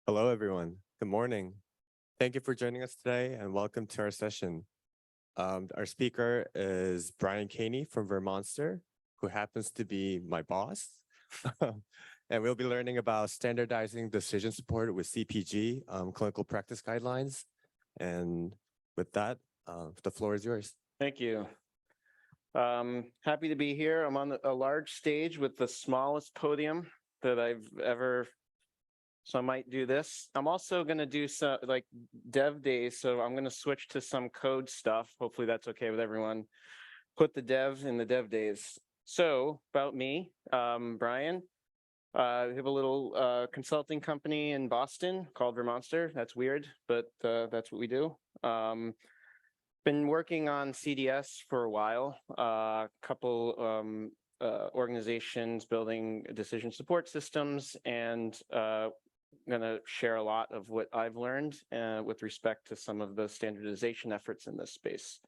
Hello, everyone. Good morning. Thank you for joining us today and welcome to our session. Our speaker is Brian Kaney from Vermonster, who happens to be my boss. And we'll be learning about standardizing decision support with CPG, clinical practice guidelines. And with that, the floor is yours. Thank you. Happy to be here. I'm on a large stage with the smallest podium that I've ever, so I might do this. I'm also going to do some like DevDays, so I'm going to switch to some code stuff. Hopefully that's okay with everyone. Put the dev in the DevDays. So about me, Brian, we have a little consulting company in Boston called Vermonster. That's weird, but that's what we do. Been working on CDS for a while, a couple organizations building decision support systems, and going to share a lot of what I've learned with respect to some of the standardization efforts in this space.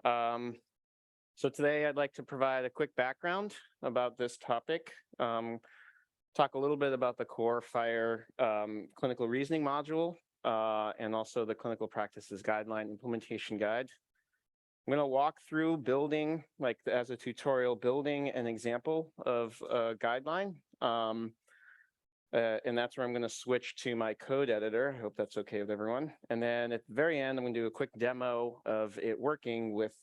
So today I'd like to provide a quick background about this topic, talk a little bit about the core FHIR clinical reasoning module, and also the clinical practices guideline implementation guide. I'm going to walk through building, like as a tutorial, building an example of a guideline. And that's where I'm going to switch to my code editor. I hope that's okay with everyone. And then at the very end, I'm going to do a quick demo of it working with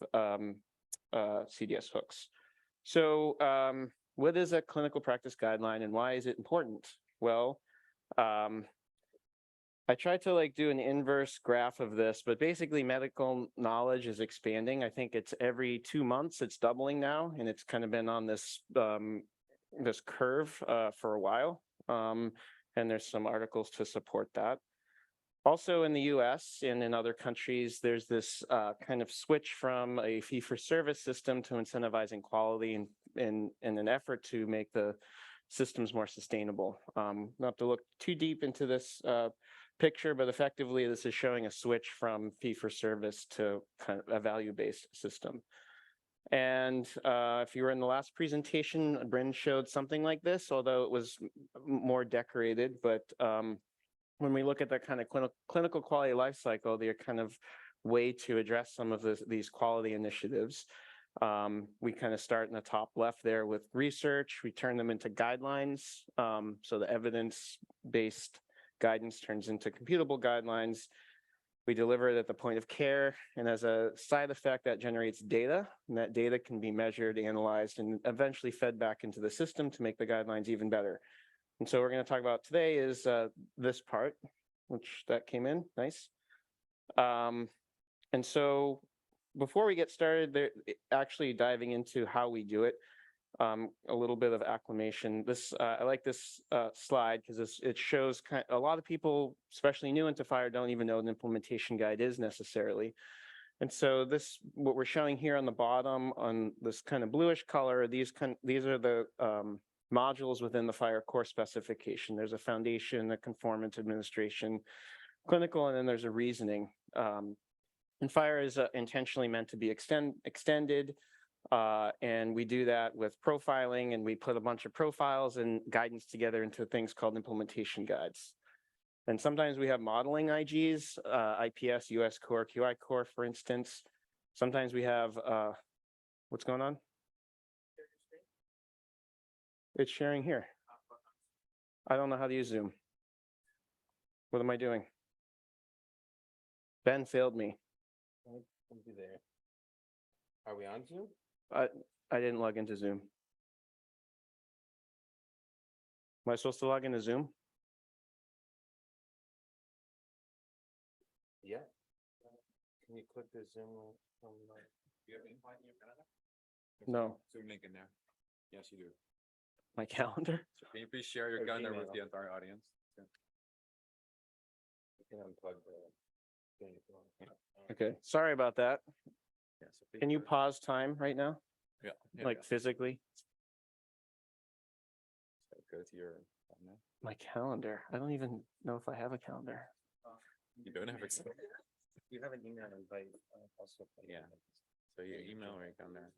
CDS hooks. So what is a clinical practice guideline and why is it important? Well, I tried to like do an inverse graph of this, but basically medical knowledge is expanding. I think it's every 2 months, it's doubling now, and it's kind of been on this this curve for a while. And there's some articles to support that. Also in the US and in other countries, there's this kind of switch from a fee-for-service system to incentivizing quality in an effort to make the systems more sustainable. Not to look too deep into this picture, but effectively this is showing a switch from fee-for-service to kind of a value-based system. And if you were in the last presentation, Bryn showed something like this, although it was more decorated. But when we look at that kind of clinical quality life cycle, they're kind of way to address some of these quality initiatives. We kind of start in the top left there with research. We turn them into guidelines. So the evidence-based guidance turns into computable guidelines. We deliver it at the point of care, and as a side effect, that generates data, and that data can be measured, analyzed, and eventually fed back into the system to make the guidelines even better. And so what we're going to talk about today is this part, which that came in, nice. And so before we get started, actually diving into how we do it, a little bit of acclimation. I like this slide because it shows a lot of people, especially new into FHIR, don't even know what an implementation guide is necessarily. And so what we're showing here on the bottom on this kind of bluish color, these are the modules within the FHIR core specification. There's a foundation, a conformance, administration, clinical, and then there's a reasoning. And FHIR is intentionally meant to be extended. And we do that with profiling, and we put a bunch of profiles and guidance together into things called implementation guides. And sometimes we have modeling IGs, IPS, US core, QI core, for instance. Sometimes we have, what's going on? It's sharing here. I don't know how to use Zoom. What am I doing? Ben failed me. Are we on Zoom? I didn't log into Zoom. Am I supposed to log into Zoom? Yeah. Can you click the Zoom? Do you have invite in your calendar? No. Zoom link in there. Yes, you do. My calendar? So can you please share your calendar with the entire audience? Yeah. You can unplug the thing if you want. Okay, sorry about that. Yeah, so Can you pause time right now? Yeah. Like physically? So go to your calendar. My calendar. I don't even know if I have a calendar. You don't have it. You have an email invite also. Yeah. So your email or your calendar.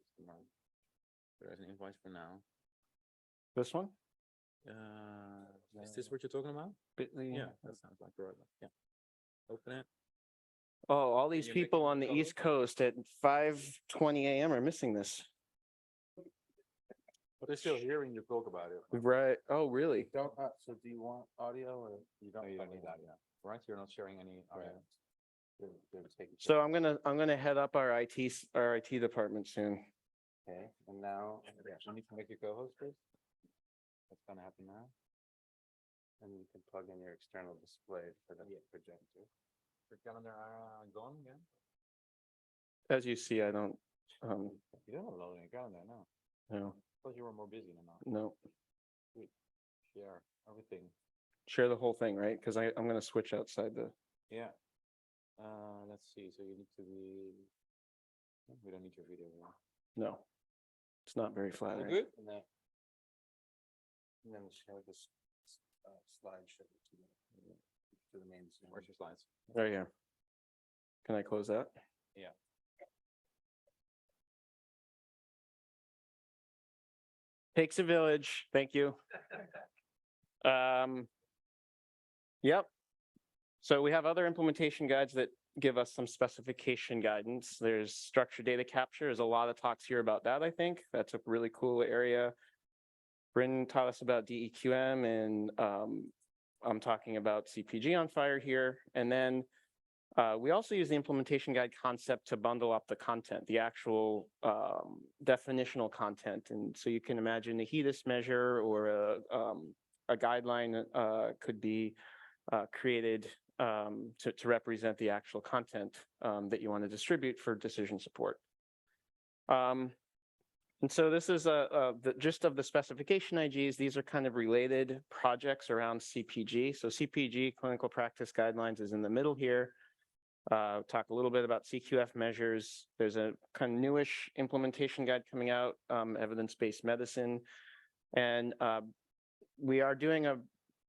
There's an invite for now. This one? No, Is this what you're talking about? Bitly. Yeah, that sounds like the right one. Yeah. Open it. Oh, all these you make people it on the co-host? East Coast at 5:20 a.m. are missing this. But they're still hearing you talk about it. Right. Oh, really? Don't, so do you want audio or you No, don't? you don't need that, yeah. Right? You're not sharing any. Right. So I'm gonna head up our IT department soon. Okay, and now, You need to make your co-host first. What's gonna happen now? and you can plug in your external display for the projector. Your calendar gone again? As you see, I don't. You don't have a loading calendar, no. No, Thought you were more busy than now. no. Share everything. Share the whole thing, right? Because I'm gonna switch outside the. Yeah. Let's see. So you need to be. We don't need your video. No, it's not very All flattering. good? And then share this slide show to the main Zoom. Where's your slides? Right here. Can I close that? Yeah. Takes a village. Thank you. Yep. So we have other implementation guides that give us some specification guidance. There's structured data capture. There's a lot of talks here about that, I think. That's a really cool area. Bryn taught us about DEQM, and I'm talking about CPG on FHIR here. And then we also use the implementation guide concept to bundle up the content, the actual definitional content. And so you can imagine a HEDIS measure or a guideline could be created to represent the actual content that you want to distribute for decision support. And so this is the gist of the specification IGs. These are kind of related projects around CPG. So CPG, clinical practice guidelines, is in the middle here. Talk a little bit about CQF measures. There's a kind of newish implementation guide coming out, evidence-based medicine. And we are doing a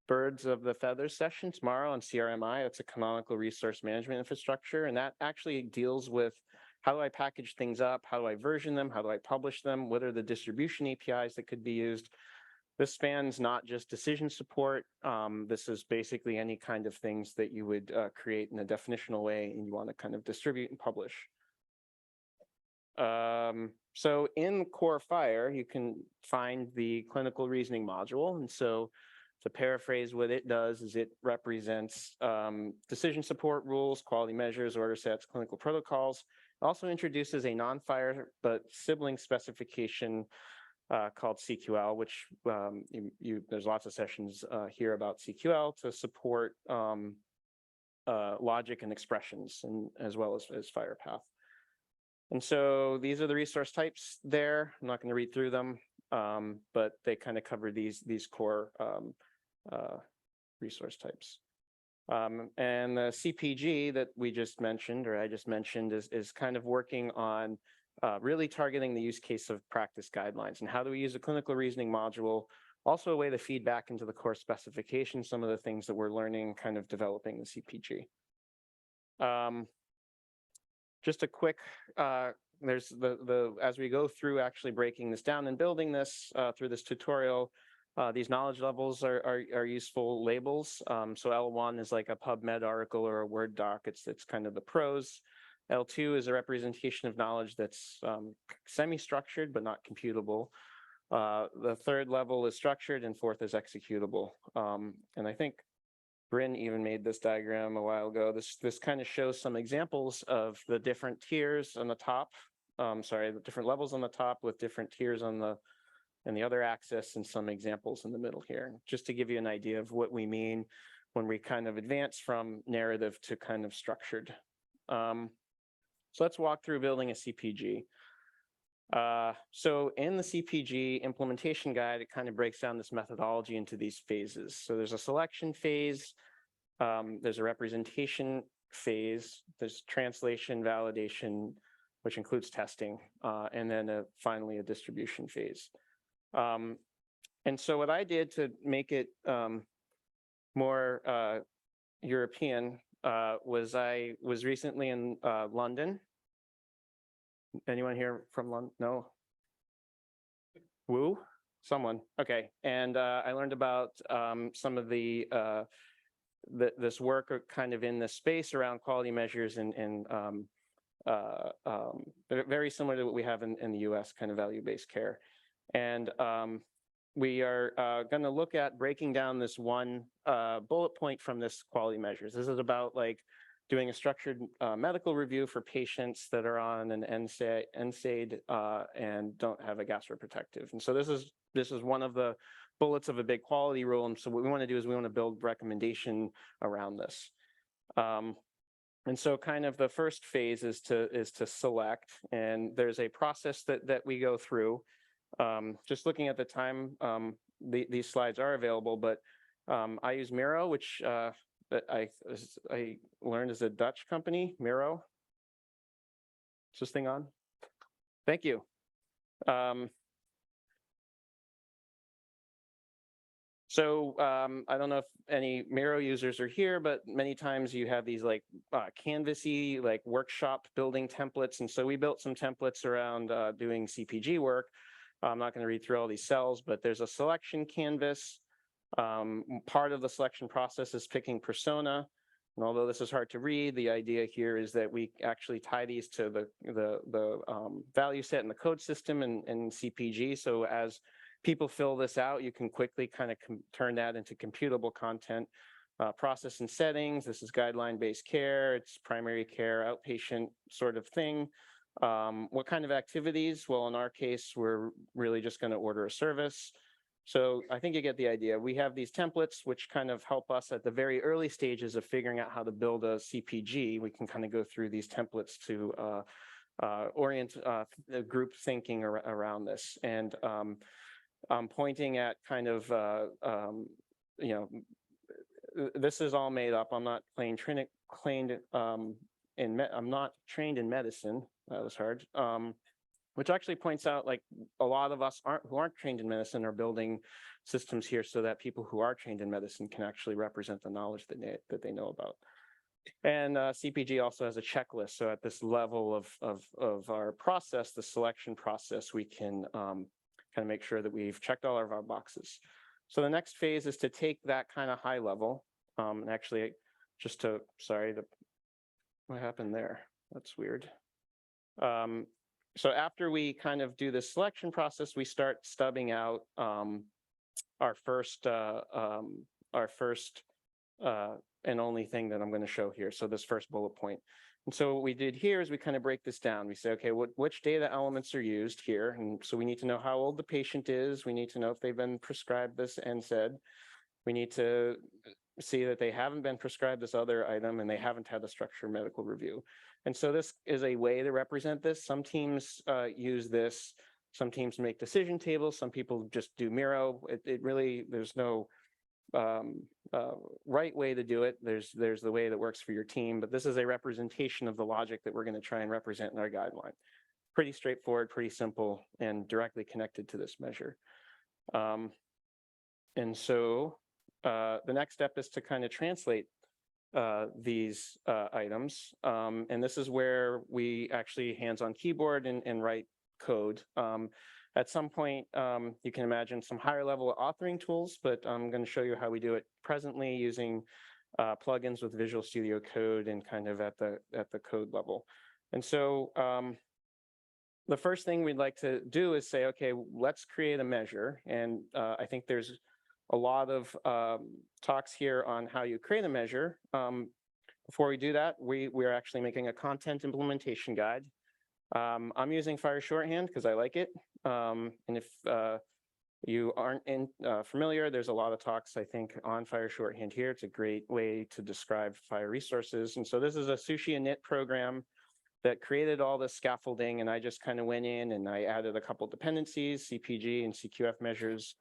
birds of the feathers session tomorrow on CRMI. It's a canonical resource management infrastructure. And that actually deals with how do I package things up? How do I version them? How do I publish them? What are the distribution APIs that could be used? This spans not just decision support. This is basically any kind of things that you would create in a definitional way and you want to kind of distribute and publish. So in core FHIR, you can find the clinical reasoning module. And so to paraphrase, what it does is it represents decision support rules, quality measures, order sets, clinical protocols. It also introduces a non-FHIR but sibling specification called CQL, which there's lots of sessions here about CQL to support logic and expressions, and as well as FHIR path. And so these are the resource types there. I'm not going to read through them, but they kind of cover these core resource types. And the CPG that we just mentioned, or I just mentioned, is kind of working on really targeting the use case of practice guidelines and how do we use a clinical reasoning module, also a way to feed back into the core specification, some of the things that we're learning, kind of developing the CPG. Just a quick, there's as we go through actually breaking this down and building this through this tutorial, these knowledge levels are useful labels. So L1 is like a PubMed article or a Word doc. It's kind of the prose. L2 is a representation of knowledge that's semi-structured but not computable. The third level is structured and fourth is executable. And I think Bryn even made this diagram a while ago. This kind of shows some examples of the different tiers on the top. The different levels on the top with different tiers on the other axis and some examples in the middle here, just to give you an idea of what we mean when we kind of advance from narrative to kind of structured. So let's walk through building a CPG. So in the CPG implementation guide, it kind of breaks down this methodology into these phases. So there's a selection phase, there's a representation phase, there's translation, validation, which includes testing, and then finally a distribution phase. And so what I did to make it more European was I was recently in London. Anyone here from London? No? Woo? someone. Okay. And I learned about some of this work kind of in this space around quality measures and very similar to what we have in the US, kind of value-based care. And we are going to look at breaking down this one bullet point from this quality measures. This is about like doing a structured medical review for patients that are on an NSAID and don't have a gastroprotective. And so this is one of the bullets of a big quality rule. And so what we want to do is we want to build recommendation around this. And so kind of the first phase is to select, and there's a process that we go through. Just looking at the time, these slides are available, but I use Miro, which I learned is a Dutch company, Miro. Is this thing on? Thank you. So I don't know if any Miro users are here, but many times you have these like canvasy, like workshop building templates. And so we built some templates around doing CPG work. I'm not going to read through all these cells, but there's a selection canvas. Part of the selection process is picking persona. And although this is hard to read, the idea here is that we actually tie these to the value set in the code system and CPG. So as people fill this out, you can quickly kind of turn that into computable content. Process and settings, this is guideline-based care, it's primary care, outpatient sort of thing. What kind of activities? Well, in our case, we're really just going to order a service. So I think you get the idea. We have these templates which kind of help us at the very early stages of figuring out how to build a CPG. We can kind of go through these templates to orient the group thinking around this. And I'm pointing at kind of, you know, this is all made up. I'm not I'm not trained in medicine. That was hard. Which actually points out like a lot of us who aren't trained in medicine are building systems here so that people who are trained in medicine can actually represent the knowledge that they know about. And CPG also has a checklist. So at this level of our process, the selection process, we can kind of make sure that we've checked all of our boxes. So the next phase is to take that kind of high level. And actually, just to, sorry, what happened there? That's weird. So after we kind of do the selection process, we start stubbing out our first and only thing that I'm going to show here. So this first bullet point. And so what we did here is we kind of break this down. We say, okay, which data elements are used here? And so we need to know how old the patient is. We need to know if they've been prescribed this NSAID. We need to see that they haven't been prescribed this other item and they haven't had a structured medical review. And so this is a way to represent this. Some teams use this. Some teams make decision tables. Some people just do Miro. It really, there's no right way to do it. There's the way that works for your team, but this is a representation of the logic that we're going to try and represent in our guideline. Pretty straightforward, pretty simple, and directly connected to this measure. And so the next step is to kind of translate these items. And this is where we actually hands-on keyboard and write code. At some point, you can imagine some higher level authoring tools, but I'm going to show you how we do it presently using plugins with Visual Studio Code and kind of at the code level. And so the first thing we'd like to do is say, okay, let's create a measure. And I think there's a lot of talks here on how you create a measure. Before we do that, we're actually making a content implementation guide. I'm using FHIR shorthand because I like it. And if you aren't familiar, there's a lot of talks, I think, on FHIR shorthand here. It's a great way to describe FHIR resources. And so this is a Sushi init program that created all this scaffolding. And I just kind of went in and I added a couple dependencies, CPG and CQF measures.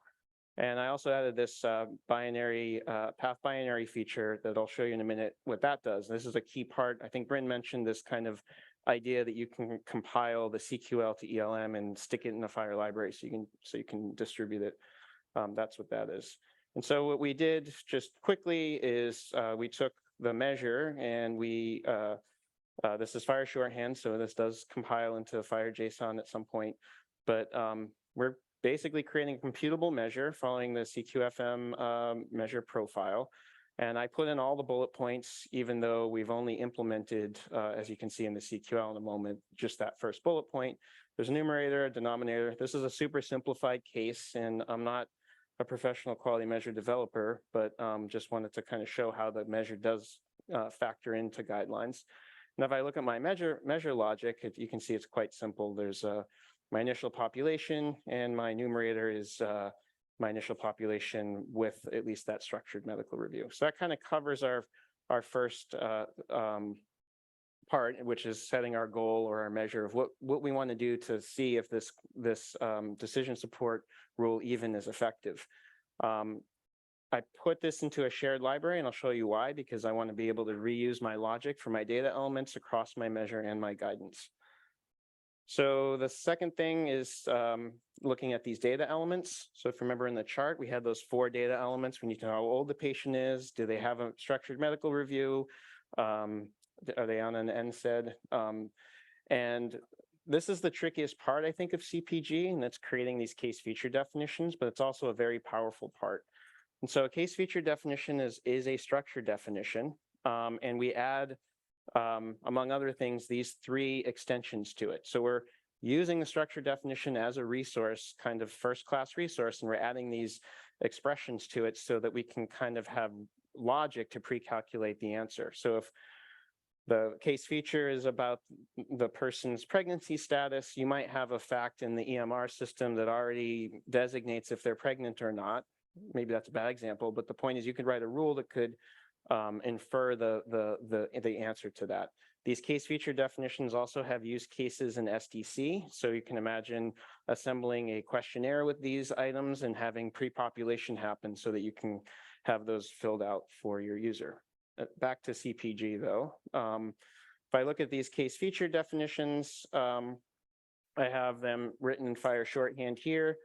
And I also added this path binary feature that I'll show you in a minute what that does. This is a key part. I think Bryn mentioned this kind of idea that you can compile the CQL to ELM and stick it in a FHIR library so you can distribute it. That's what that is. And so what we did just quickly is we took the measure and we this is FHIR shorthand, so this does compile into FHIR JSON at some point, but we're basically creating a computable measure following the CQFM measure profile. And I put in all the bullet points, even though we've only implemented, as you can see in the CQL in a moment, just that first bullet point. There's a numerator, a denominator. This is a super simplified case, and I'm not a professional quality measure developer, but just wanted to kind of show how the measure does factor into guidelines. Now, if I look at my measure logic, you can see it's quite simple. There's my initial population, and my numerator is my initial population with at least that structured medical review. So that kind of covers our first part, which is setting our goal or our measure of what we want to do to see if this decision support rule even is effective. I put this into a shared library, and I'll show you why, because I want to be able to reuse my logic for my data elements across my measure and my guidance. So the second thing is looking at these data elements. So if you remember in the chart, we had those 4 data elements. We need to know how old the patient is. Do they have a structured medical review? Are they on an NSAID? And this is the trickiest part, I think, of CPG, and that's creating these case feature definitions, but it's also a very powerful part. And so a case feature definition is a structured definition, and we add, among other things, these 3 extensions to it. So we're using the structured definition as a resource, kind of first-class resource, and we're adding these expressions to it so that we can kind of have logic to pre-calculate the answer. So if the case feature is about the person's pregnancy status, you might have a fact in the EMR system that already designates if they're pregnant or not. Maybe that's a bad example, but the point is you could write a rule that could infer the answer to that. These case feature definitions also have use cases in SDC. So you can imagine assembling a questionnaire with these items and having pre-population happen so that you can have those filled out for your user. Back to CPG though. If I look at these case feature definitions, I have them written in FHIR shorthand here.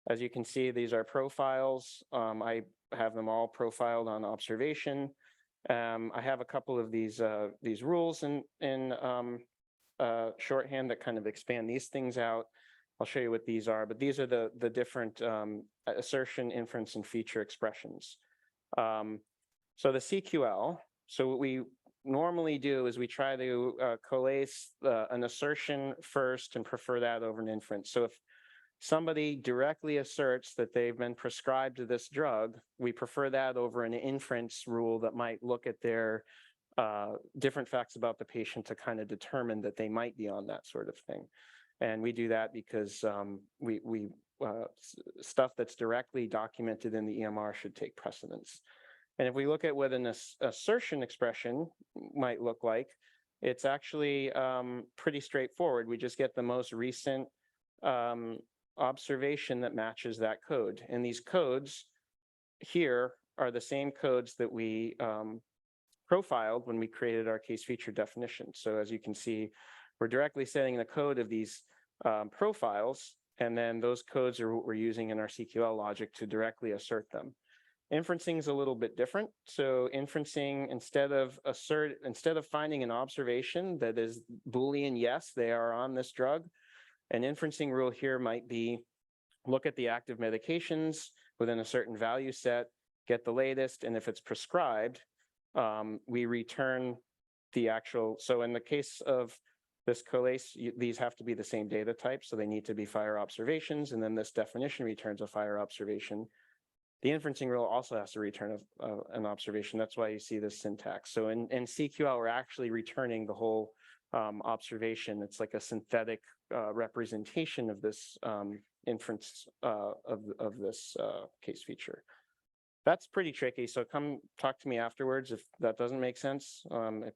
As you can see, these are profiles. I have them all profiled on observation. I have a couple of these rules in shorthand that kind of expand these things out. I'll show you what these are, but these are the different assertion, inference, and feature expressions. So the CQL, so what we normally do is we try to coalesce an assertion first and prefer that over an inference. So if somebody directly asserts that they've been prescribed this drug, we prefer that over an inference rule that might look at their different facts about the patient to kind of determine that they might be on that sort of thing. And we do that because stuff that's directly documented in the EMR should take precedence. And if we look at what an assertion expression might look like, it's actually pretty straightforward. We just get the most recent observation that matches that code. And these codes here are the same codes that we profiled when we created our case feature definition. So as you can see, we're directly setting the code of these profiles, and then those codes are what we're using in our CQL logic to directly assert them. Inferencing is a little bit different. So inferencing, instead of finding an observation that is Boolean, yes, they are on this drug, an inferencing rule here might be look at the active medications within a certain value set, get the latest, and if it's prescribed, we return the actual. So in the case of this coalesce, these have to be the same data type, so they need to be FHIR observations, and then this definition returns a FHIR observation. The inferencing rule also has to return an observation. That's why you see this syntax. So in CQL, we're actually returning the whole observation. It's like a synthetic representation of this inference of this case feature. That's pretty tricky. So come talk to me afterwards if that doesn't make sense. It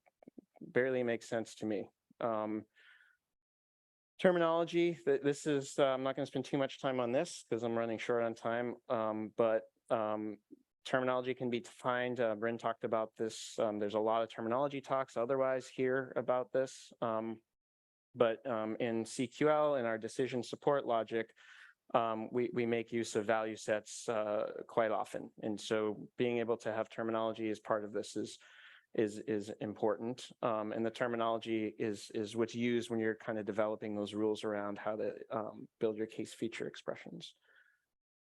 barely makes sense to me. Terminology, this is, I'm not going to spend too much time on this because I'm running short on time, but terminology can be defined. Bryn talked about this. There's a lot of terminology talks otherwise here about this. But in CQL, in our decision support logic, we make use of value sets quite often. And so being able to have terminology as part of this is important. And the terminology is what's used when you're kind of developing those rules around how to build your case feature expressions.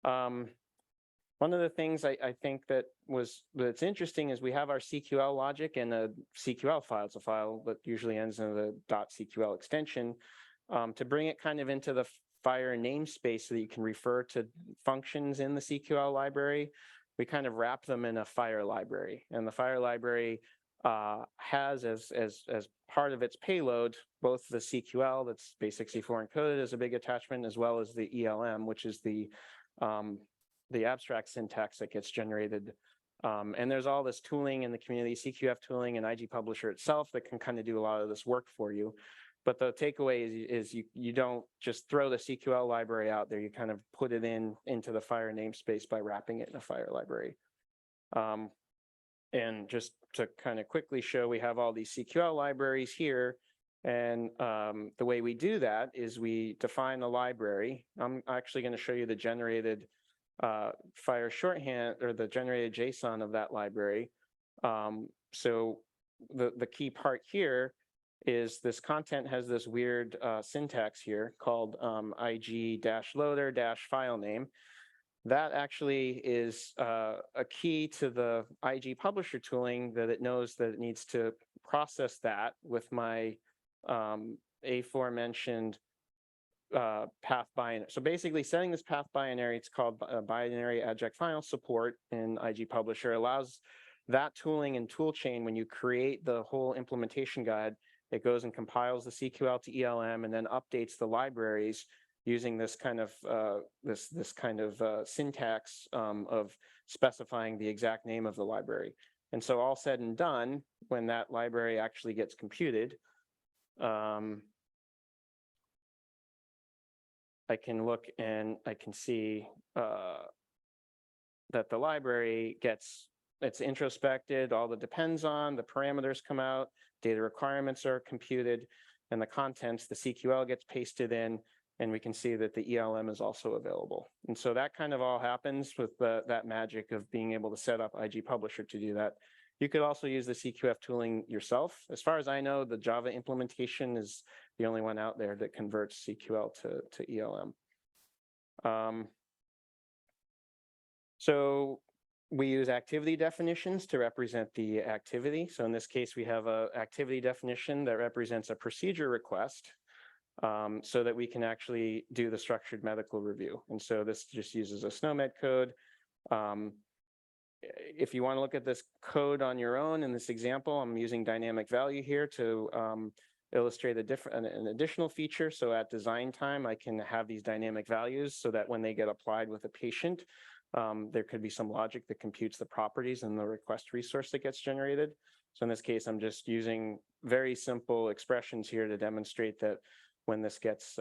One of the things I think that's interesting is we have our CQL logic and a CQL file. It's a file that usually ends in the .cql extension to bring it kind of into the FHIR namespace so that you can refer to functions in the CQL library. We kind of wrap them in a FHIR library, and the FHIR library has as part of its payload both the CQL that's base64 encoded as a big attachment, as well as the ELM, which is the abstract syntax that gets generated. And there's all this tooling in the community, CQF tooling and IG Publisher itself that can kind of do a lot of this work for you. But the takeaway is you don't just throw the CQL library out there, you kind of put it into the FHIR namespace by wrapping it in a FHIR library. And just to kind of quickly show, we have all these CQL libraries here. And the way we do that is we define a library. I'm actually going to show you the generated FHIR shorthand, or the generated JSON of that library. So the key part here is this content has this weird syntax here called IG-loader-file name. That actually is a key to the IG Publisher tooling, that it knows that it needs to process that with my aforementioned path binary. So basically setting this path binary, it's called binary adject file support in IG Publisher, allows that tooling and tool chain, when you create the whole implementation guide, it goes and compiles the CQL to ELM and then updates the libraries using this kind of syntax of specifying the exact name of the library. And so all said and done, when that library actually gets computed, I can look and I can see that the library it's introspected, all the depends on, the parameters come out, data requirements are computed, and the contents, the CQL gets pasted in, and we can see that the ELM is also available. And so that kind of all happens with that magic of being able to set up IG Publisher to do that. You could also use the CQF tooling yourself. As far as I know, the Java implementation is the only one out there that converts CQL to ELM. So we use activity definitions to represent the activity. So in this case, we have an activity definition that represents a procedure request, so that we can actually do the structured medical review. And so this just uses a SNOMED code. If you want to look at this code on your own, in this example, I'm using dynamic value here to illustrate an additional feature. So at design time, I can have these dynamic values so that when they get applied with a patient, there could be some logic that computes the properties and the request resource that gets generated. So in this case, I'm just using very simple expressions here to demonstrate that when this gets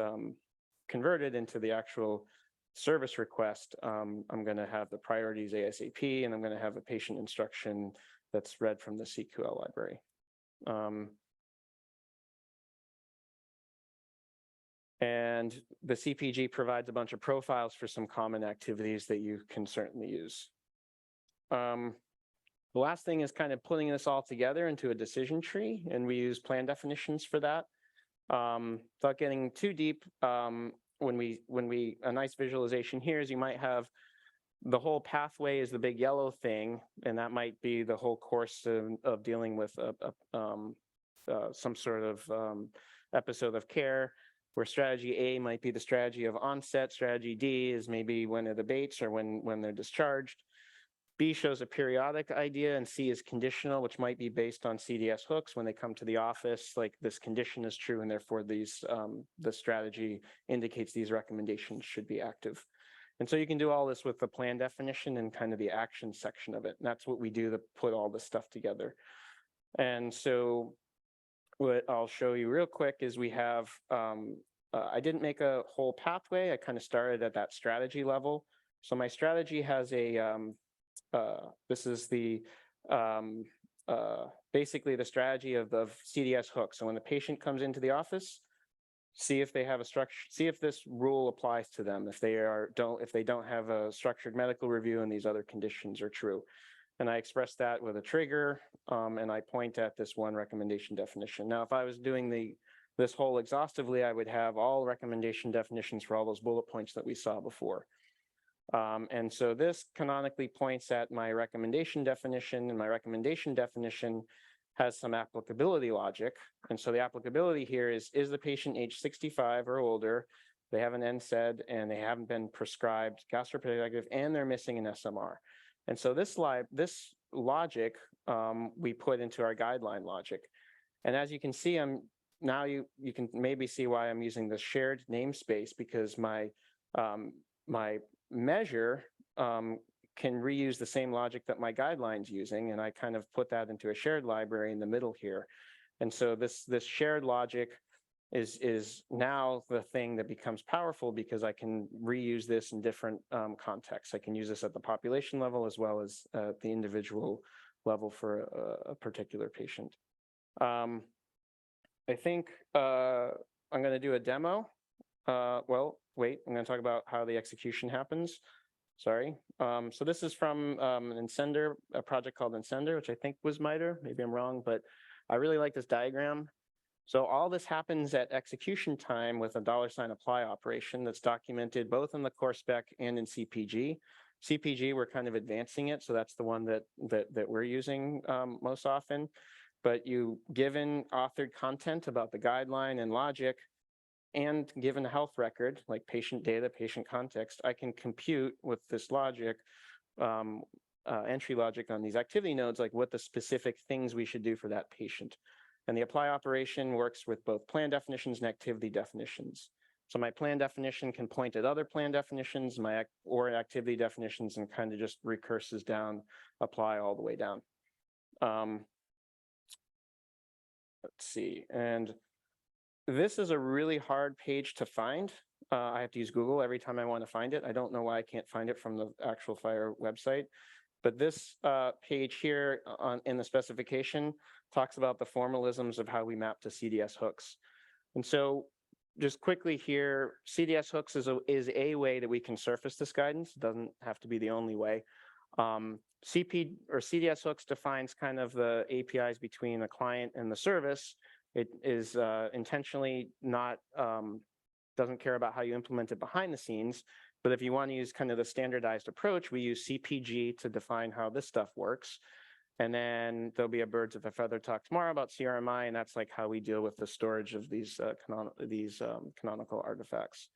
converted into the actual service request, I'm going to have the priorities ASAP, and I'm going to have a patient instruction that's read from the CQL library. And the CPG provides a bunch of profiles for some common activities that you can certainly use. The last thing is kind of putting this all together into a decision tree, and we use plan definitions for that. Without getting too deep, a nice visualization here is you might have the whole pathway is the big yellow thing, and that might be the whole course of dealing with some sort of episode of care, where strategy A might be the strategy of onset, strategy D is maybe when it abates or when they're discharged. B shows a periodic idea, and C is conditional, which might be based on CDS hooks. When they come to the office, like this condition is true, and therefore the strategy indicates these recommendations should be active. And so you can do all this with the plan definition and kind of the action section of it. And that's what we do to put all this stuff together. And so what I'll show you real quick is we have, I didn't make a whole pathway. I kind of started at that strategy level. So my strategy has a, this is the, basically the strategy of the CDS hook. So when the patient comes into the office, see if they have a structure, see if this rule applies to them, if they don't have a structured medical review and these other conditions are true. And I express that with a trigger, and I point at this one recommendation definition. Now, if I was doing this whole exhaustively, I would have all recommendation definitions for all those bullet points that we saw before. And so this canonically points at my recommendation definition, and my recommendation definition has some applicability logic. And so the applicability here is the patient age 65 or older, they have an NSAID and they haven't been prescribed gastropediatric and they're missing an SMR. And so this logic we put into our guideline logic. And as you can see, now you can maybe see why I'm using the shared namespace, because my measure can reuse the same logic that my guideline's using, and I kind of put that into a shared library in the middle here. And so this shared logic is now the thing that becomes powerful, because I can reuse this in different contexts. I can use this at the population level as well as the individual level for a particular patient. I think I'm going to do a demo. Well, wait, I'm going to talk about how the execution happens. Sorry. So this is from an Incender, a project called Incender, which I think was MITRE. Maybe I'm wrong, but I really like this diagram. So all this happens at execution time with a $apply operation that's documented both in the core spec and in CPG. CPG, we're kind of advancing it, so that's the one that we're using most often. But you given authored content about the guideline and logic, and given a health record, like patient data, patient context, I can compute with this logic, entry logic on these activity nodes, like what the specific things we should do for that patient. And the apply operation works with both plan definitions and activity definitions. So my plan definition can point at other plan definitions, or activity definitions, and kind of just recurses down, apply all the way down. Let's see, and this is a really hard page to find. I have to use Google every time I want to find it. I don't know why I can't find it from the actual FHIR website. But this page here in the specification talks about the formalisms of how we map to CDS hooks. And so just quickly here, CDS hooks is a way that we can surface this guidance. It doesn't have to be the only way. CDS hooks defines kind of the APIs between the client and the service. It is intentionally not, doesn't care about how you implement it behind the scenes. But if you want to use kind of the standardized approach, we use CPG to define how this stuff works. And then there'll be a birds of a feather talk tomorrow about CRMI, and that's like how we deal with the storage of these canonical artifacts.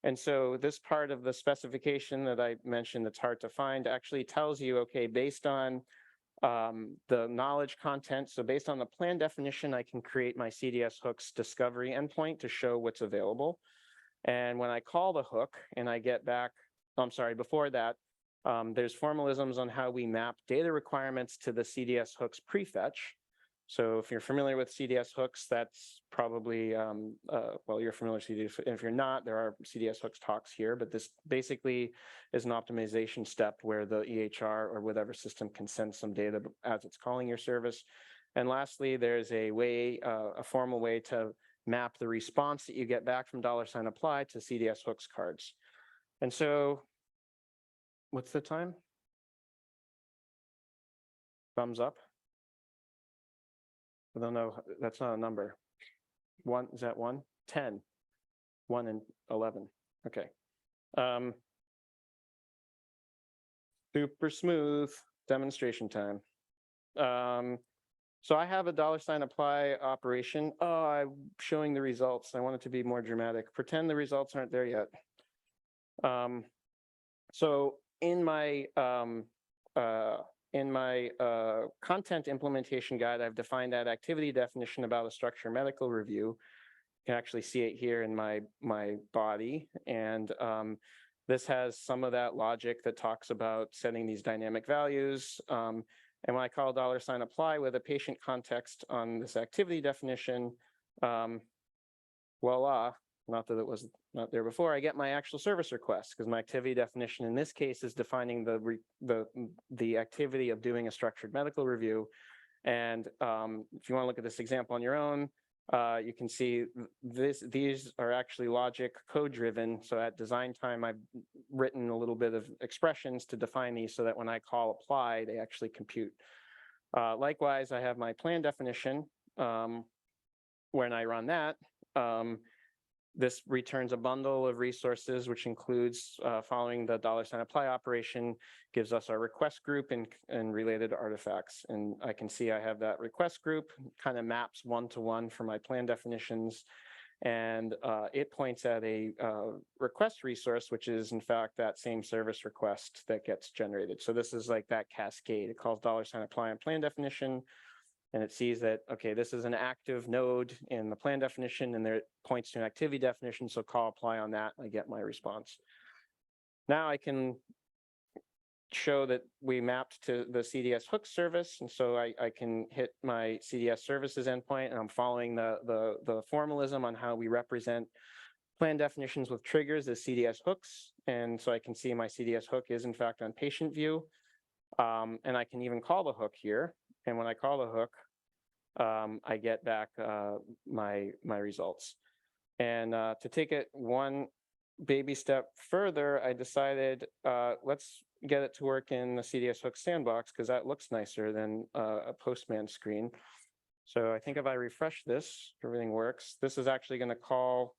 And so this part of the specification that I mentioned that's hard to find actually tells you, okay, based on the knowledge content, so based on the plan definition, I can create my CDS hooks discovery endpoint to show what's available. And when I call the hook and I get back, I'm sorry, before that, there's formalisms on how we map data requirements to the CDS hooks prefetch. So if you're familiar with CDS hooks, that's probably, well, you're familiar with CDS. If you're not, there are CDS hooks talks here, but this basically is an optimization step where the EHR or whatever system can send some data as it's calling your service. And lastly, there's a way, a formal way to map the response that you get back from $apply to CDS hooks cards. And so, what's the time? Thumbs up. I don't know, that's not a number. One, is that 1? 10. 1 and 11. Okay. Super smooth demonstration time. So I have a $apply operation. Oh, I'm showing the results. I want it to be more dramatic. Pretend the results aren't there yet. So in my content implementation guide, I've defined that activity definition about a structure medical review. You can actually see it here in my body. And this has some of that logic that talks about setting these dynamic values. And when I call $apply with a patient context on this activity definition, voila, not that it was not there before, I get my actual service request, because my activity definition in this case is defining the activity of doing a structured medical review. And if you want to look at this example on your own, you can see these are actually logic code driven. So at design time, I've written a little bit of expressions to define these so that when I call apply, they actually compute. Likewise, I have my plan definition. When I run that, This returns a bundle of resources, which includes following the $apply operation, gives us our request group and related artifacts. And I can see I have that request group, kind of maps one-to-one for my plan definitions. And it points at a request resource, which is in fact that same service request that gets generated. So this is like that cascade. It calls $apply on plan definition. And it sees that, okay, this is an active node in the plan definition, and there it points to an activity definition. So call apply on that, I get my response. Now I can show that we mapped to the CDS hook service. And so I can hit my CDS services endpoint, and I'm following the formalism on how we represent plan definitions with triggers as CDS hooks. And so I can see my CDS hook is in fact on patient view. And I can even call the hook here. And when I call the hook, I get back my results. And to take it one baby step further, I decided let's get it to work in the CDS hook sandbox, because that looks nicer than a Postman screen. So I think if I refresh this, everything works. This is actually going to call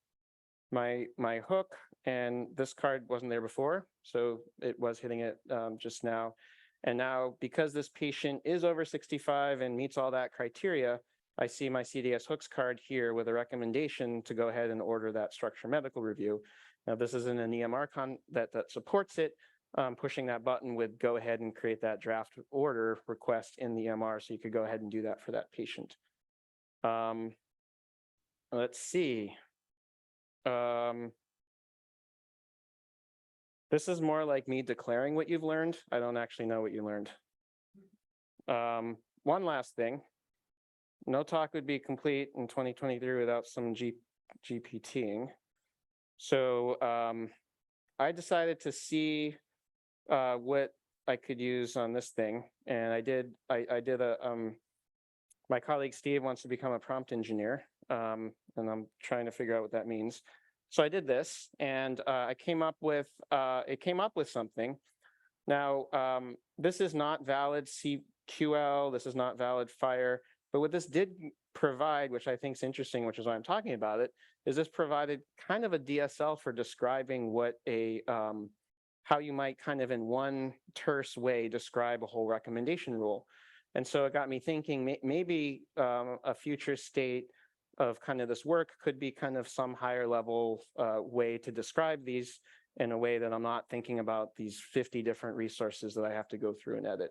my hook, and this card wasn't there before, so it was hitting it just now. And now, because this patient is over 65 and meets all that criteria, I see my CDS hooks card here with a recommendation to go ahead and order that structure medical review. Now, this is in an EMR that supports it. Pushing that button would go ahead and create that draft order request in the EMR, so you could go ahead and do that for that patient. Let's see. This is more like me declaring what you've learned. I don't actually know what you learned. One last thing. No talk would be complete in 2023 without some GPTing. So I decided to see what I could use on this thing. And I did my colleague Steve wants to become a prompt engineer. And I'm trying to figure out what that means. So I did this, and it came up with something. Now, this is not valid CQL, this is not valid FHIR, but what this did provide, which I think is interesting, which is why I'm talking about it, is this provided kind of a DSL for describing what how you might kind of in one terse way describe a whole recommendation rule. And so it got me thinking maybe a future state of kind of this work could be kind of some higher level way to describe these in a way that I'm not thinking about these 50 different resources that I have to go through and edit.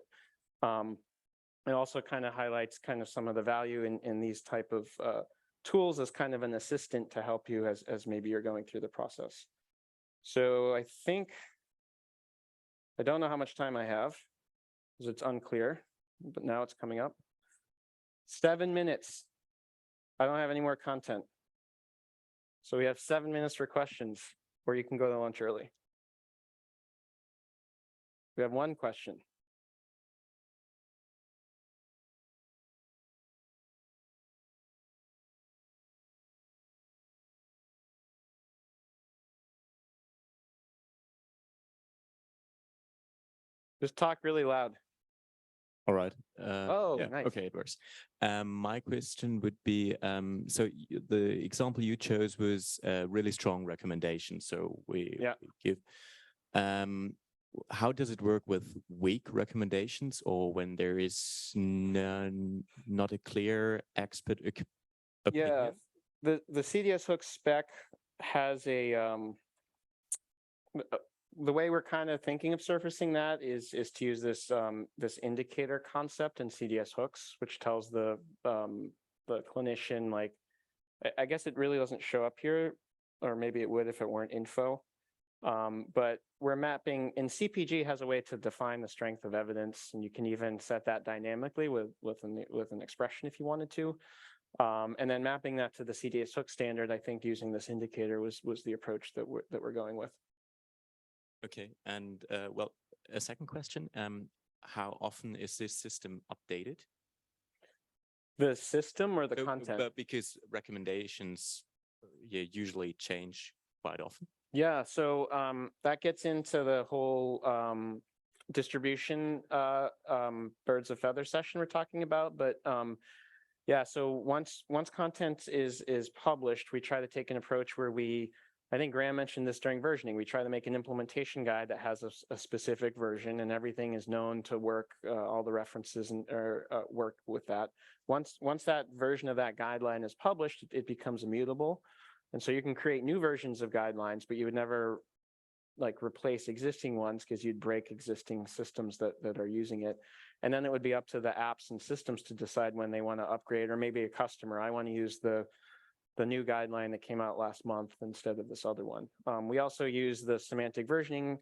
It also kind of highlights kind of some of the value in these type of tools as kind of an assistant to help you as maybe you're going through the process. So I don't know how much time I have, because it's unclear, but now it's coming up. 7 minutes. I don't have any more content. So we have 7 minutes for questions, or you can go to lunch early. We have one question. Just talk really loud. All right. Yeah, nice. Okay, it works. My question would be, so the example you chose was a really strong recommendation. So we give, how does it work with weak recommendations, or when there is not a clear expert opinion? Yeah, the CDS hook spec has the way we're kind of thinking of surfacing that is to use this this indicator concept in CDS hooks, which tells the clinician, like, I guess it really doesn't show up here, or maybe it would if it weren't info. But we're mapping, and CPG has a way to define the strength of evidence, and you can even set that dynamically with an expression if you wanted to. And then mapping that to the CDS hook standard, I think using this indicator was the approach that we're going with. Okay, and well, a second question, how often is this system updated? The system or the content? But because recommendations usually change quite often. Yeah, so that gets into the whole distribution birds of feather session we're talking about, but Yeah, so once content is published, we try to take an approach where I think Graham mentioned this during versioning, we try to make an implementation guide that has a specific version and everything is known to work, all the references work with that. Once that version of that guideline is published, it becomes immutable. And so you can create new versions of guidelines, but you would never like replace existing ones because you'd break existing systems that are using it. And then it would be up to the apps and systems to decide when they want to upgrade, or maybe a customer, I want to use the new guideline that came out last month instead of this other one. We also use the semantic versioning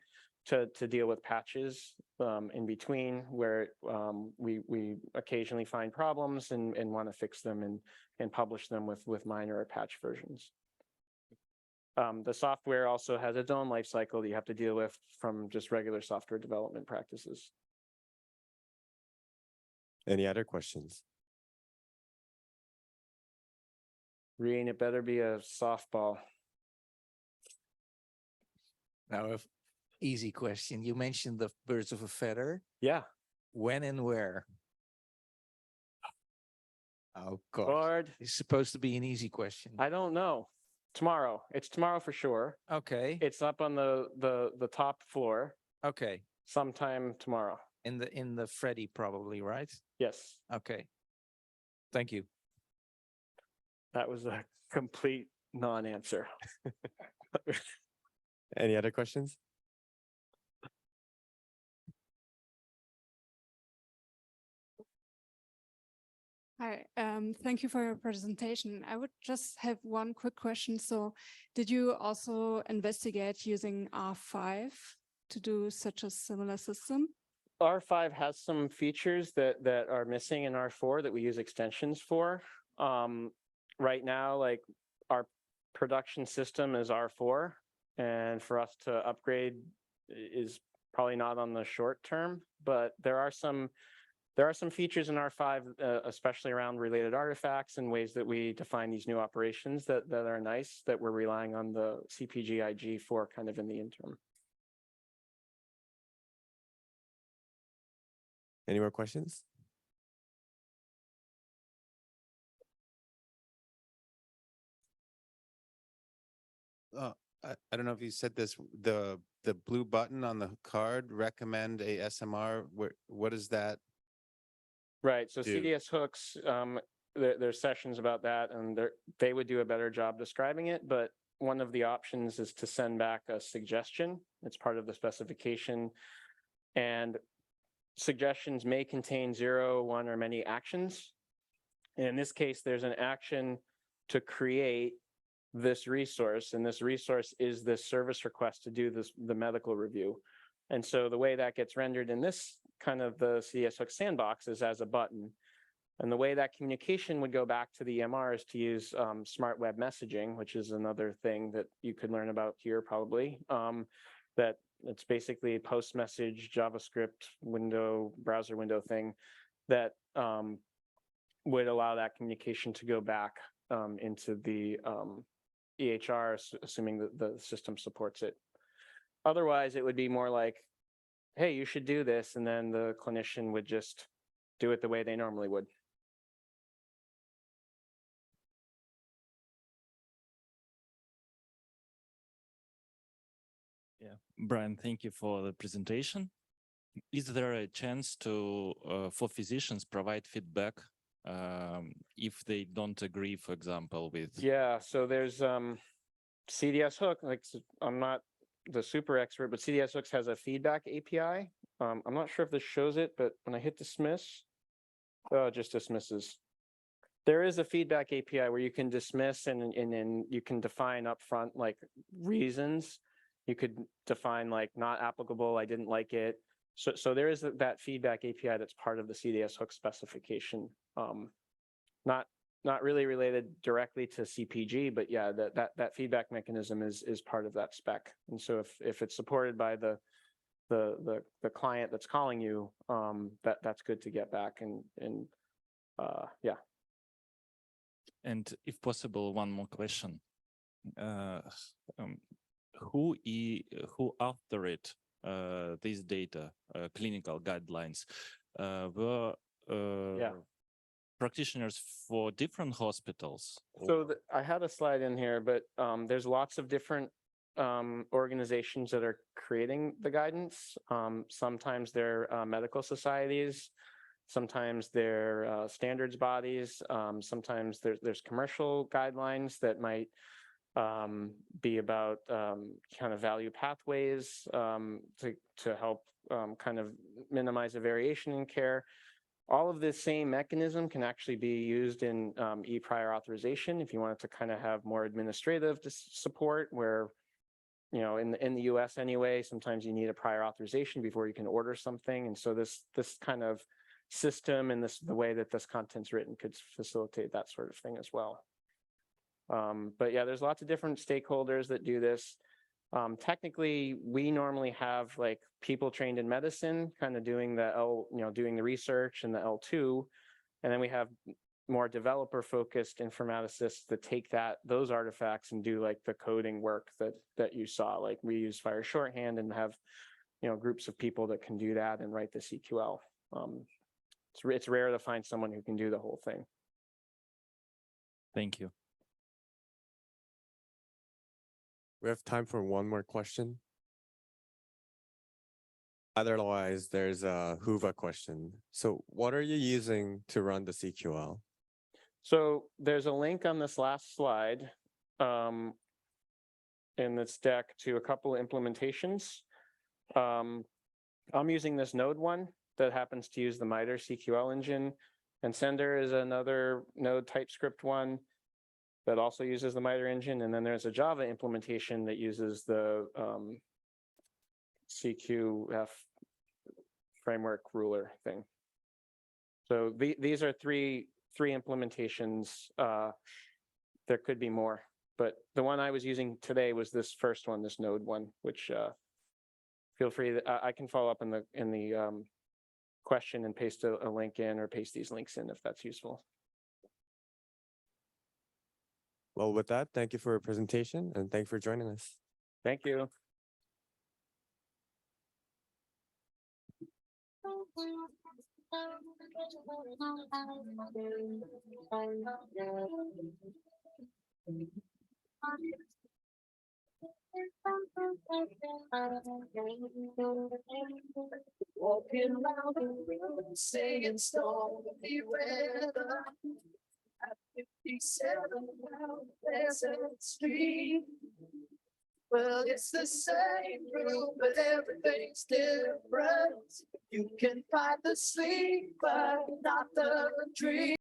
to deal with patches in between where we occasionally find problems and want to fix them and publish them with minor or patch versions. The software also has its own life cycle that you have to deal with from just regular software development practices. Any other questions? Reen, it better be a softball. Now, if easy question, you mentioned the birds of a feather. Yeah. When and where? Oh, God. Board. It's supposed to be an easy question. I don't know. Tomorrow. It's tomorrow for sure. Okay, It's up on the top floor okay. sometime tomorrow. In the Freddy probably, right? Yes. Okay. Thank you. That was a complete non-answer. Any other questions? Hi, thank you for your presentation. I would just have one quick question. So did you also investigate using R5 to do such a similar system? R5 has some features that are missing in R4 that we use extensions for. Right now, like our production system is R4, and for us to upgrade is probably not on the short term, but there are some features in R5, especially around related artifacts and ways that we define these new operations that are nice, that we're relying on the CPG IG for kind of in the interim. Any more questions? I don't know if you said this, the blue button on the card, recommend a SMR, what is that? Right, so do? CDS hooks, there's sessions about that, and they would do a better job describing it, but one of the options is to send back a suggestion. It's part of the specification, and suggestions may contain 0, 1, or many actions. And in this case, there's an action to create this resource, and this resource is this service request to do the medical review. And so the way that gets rendered in this kind of the CDS hook sandbox is as a button. And the way that communication would go back to the EMR is to use smart web messaging, which is another thing that you could learn about here probably. That it's basically a post message JavaScript window, browser window thing that would allow that communication to go back into the EHR, assuming that the system supports it. Otherwise, it would be more like, hey, you should do this, and then the clinician would just do it the way they normally would. Yeah, Brian, thank you for the presentation. Is there a chance to, for physicians, provide feedback if they don't agree, for example, with? Yeah, so there's CDS hook, like I'm not the super expert, but CDS hooks has a feedback API. I'm not sure if this shows it, but when I hit dismiss, it just dismisses. There is a feedback API where you can dismiss and then you can define upfront like reasons. You could define like not applicable, I didn't like it. So there is that feedback API that's part of the CDS hook specification. Not really related directly to CPG, but yeah, that feedback mechanism is part of that spec. And so if it's supported by the client that's calling you, that's good to get back and yeah. And if possible, one more question. Who authored these data, clinical guidelines? Yeah. practitioners for different hospitals? So I had a slide in here, but there's lots of different organizations that are creating the guidance. Sometimes they're medical societies, sometimes they're standards bodies, sometimes there's commercial guidelines that might be about kind of value pathways to help kind of minimize the variation in care. All of this same mechanism can actually be used in prior authorization if you wanted to kind of have more administrative support, where, you know, in the US anyway, sometimes you need a prior authorization before you can order something. And so this kind of system and the way that this content's written could facilitate that sort of thing as well. But yeah, there's lots of different stakeholders that do this. Technically, we normally have like people trained in medicine kind of doing doing the research and the L2. And then we have more developer focused informaticists that take those artifacts and do like the coding work that you saw. Like we use FHIR shorthand and have, you know, groups of people that can do that and write the CQL. It's rare to find someone who can do the whole thing. Thank you. We have time for one more question. Otherwise, there's a Whova question. So what are you using to run the CQL? So there's a link on this last slide in this deck to a couple of implementations. I'm using this Node one that happens to use the MITRE CQL engine, and Sender is another Node TypeScript one that also uses the MITRE engine. And then there's a Java implementation that uses the CQF framework ruler thing. So these are three implementations. There could be more, but the one I was using today was this first one, this Node one, which feel free that I can follow up in the question and paste a link in, or paste these links in if that's useful. Well, with that, thank you for your presentation and thank you for joining us. Thank you. Walking around the room, saying stormy weather. At 57 down Pleasant Street. Well, it's the same room, but everything's different. You can find the sleep, but not the dream.